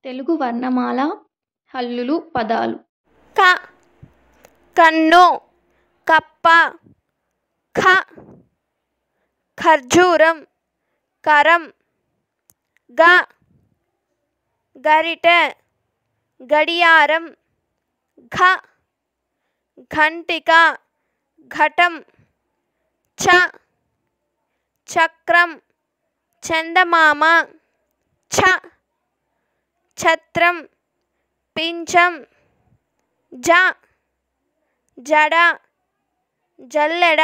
తెలుగు వర్ణమాల హల్లులు పదాలు. క కన్ను కప్ప ఖ ఖర్జూరం కరం గ గరిటె గడియారం ఘ ఘంటిక ఘటం చ చక్రం చందమామ ఛ ఛత్రం పించం జ జడ జల్లెడ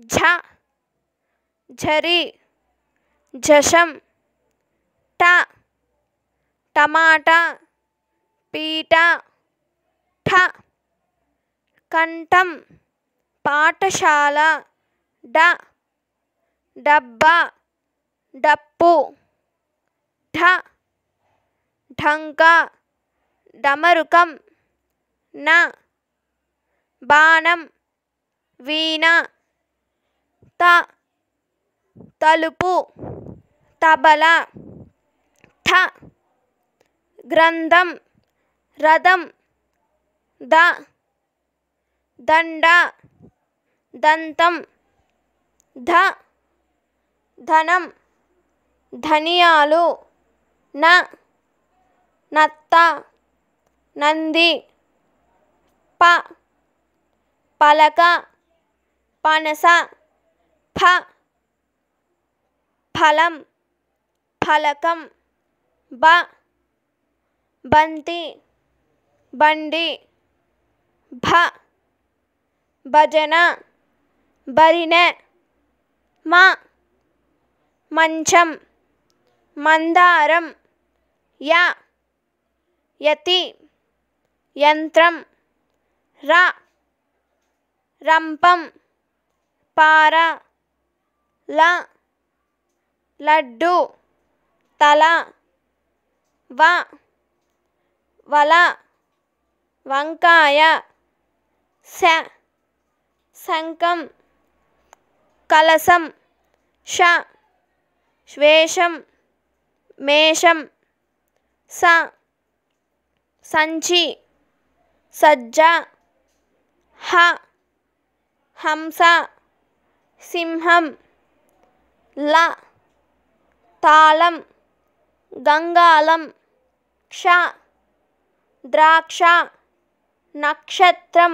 ఝ ఝరి ఝషం ట టమాటా పీట ఠ కంఠం పాఠశాల డ డబ్బా డప్పు ఢ ఢంకా డమరుకం న బాణం వీణ త తలుపు తబల ఠ గ్రంథం రథం ద దండ దంతం ధ ధనం ధనియాలు న నత్త నంది ప పలక పనస ఫ ఫలం ఫలకం బ బంతి బండి భ భజన బరినె మ మంచం మందారం య యతి యంత్రం ర రంపం పార ల లడ్డు తల వ వల వంకాయ శ శంఖం కలశం ష శ్వేషం మేషం స సంచి సజ్జ హ హంస సింహం ల తాళం గంగాళం క్ష ద్రాక్ష నక్షత్రం